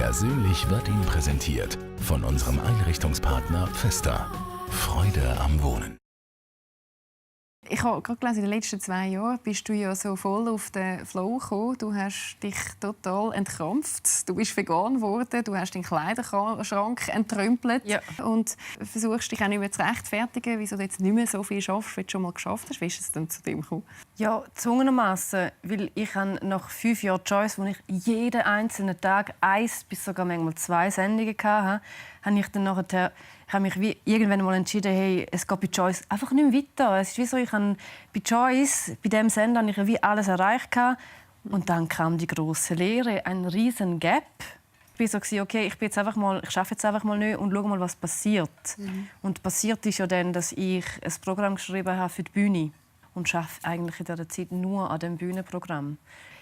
Persönlich wird Ihnen präsentiert von unserem Einrichtungspartner Pfester. Freude am Wohnen. Ich habe gerade gelesen, in den letzten 2 Jahren bist du ja so voll auf den Flow gekommen. Du hast dich total entkrampft. Du bist vegan geworden. Du hast deinen Kleiderschrank entrümpelt. Ja. Und versuchst dich auch nicht mehr zu rechtfertigen, wieso du jetzt nicht mehr so viel schaffst, wie du schon mal geschafft hast. Wie ist es denn zu dem gekommen? Ja, gezwungenermassen, weil ich nach 5 Jahren Choice, wo ich jeden einzelnen Tag 1 bis sogar manchmal 2 Sendungen hatte, habe ich dann nachher ich habe mich wie irgendwann mal entschieden, hey, es geht bei Choice einfach nicht mehr weiter. Es ist wie so, ich habe bei Choice, bei diesem Sender, habe ich wie alles erreicht. Und dann kam die große Lehre, ein riesen Gap. Ich war so, okay, ich arbeite jetzt einfach mal nicht und schaue mal, was passiert. Und passiert ist ja dann, dass ich ein Programm geschrieben habe für die Bühne und arbeite eigentlich in dieser Zeit nur an diesem Bühnenprogramm.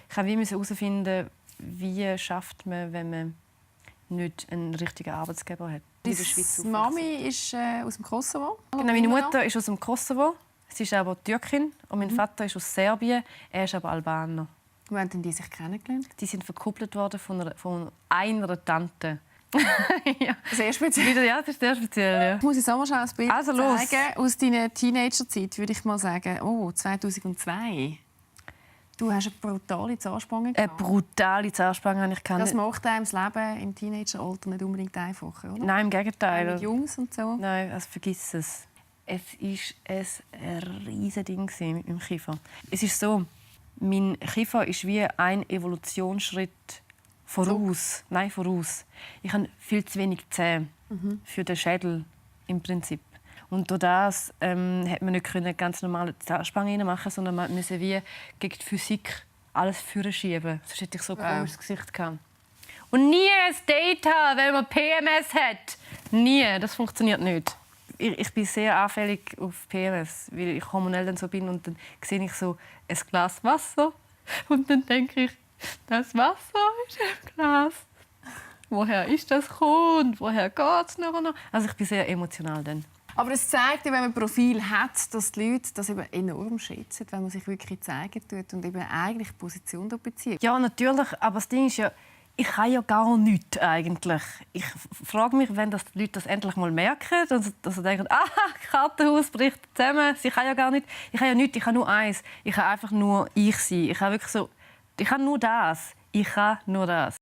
Ich musste herausfinden, wie schafft man, wenn man nicht einen richtigen Arbeitsgeber hat. Deine Mami ist aus dem Kosovo? Genau, meine Mutter ist aus dem Kosovo. Sie ist aber Türkin und mein Vater ist aus Serbien. Er ist aber Albaner. Wie haben die sich kennengelernt? Die sind verkuppelt worden von einer Tante. Ja. Sehr speziell. Ja, das ist sehr speziell. Ja. Ich muss jetzt auch mal schnell ein Bild los. zeigen. Aus deiner Teenagerzeit würde ich mal sagen, 2002. Du hast eine brutale Zahnspange gehabt. Eine brutale Zahnspange habe ich gehabt. Das macht einem das Leben im Teenageralter nicht unbedingt einfacher, oder? Nein, im Gegenteil. Mit Jungs und so. Nein, also vergiss es. Es war ein riesiges Ding mit meinem Kiefer. Es ist so, mein Kiefer ist wie ein Evolutionsschritt voraus. Nein, voraus. Ich habe viel zu wenig Zähne für den Schädel im Prinzip. Und durch das hat man nicht ganz normale Zahnspange reinmachen, sondern man musste wie gegen die Physik alles vorschieben. Sonst hätte ich so ein komisches Gesicht gehabt. Und nie ein Date haben, wenn man PMS hat. Nie. Das funktioniert nicht. Ich bin sehr anfällig auf PMS, weil ich hormonell dann so bin. Und dann sehe ich so ein Glas Wasser. Und dann denke ich, das Wasser ist im Glas. Woher ist das gekommen? Woher geht es noch? Also ich bin sehr emotional dann. Aber es zeigt, wenn man ein Profil hat, dass die Leute das eben enorm schätzen, wenn man sich wirklich zeigen tut und eben eigentlich Position bezieht. Ja, natürlich. Aber das Ding ist ja, ich kann ja gar nichts eigentlich. Ich frage mich, wenn die Leute das endlich mal merken, dass sie denken, Kartenhaus bricht zusammen, sie kann ja gar nicht. Ich kann ja nichts, ich kann nur eins. Ich kann einfach nur ich sein. Ich kann nur das. Ich kann nur das.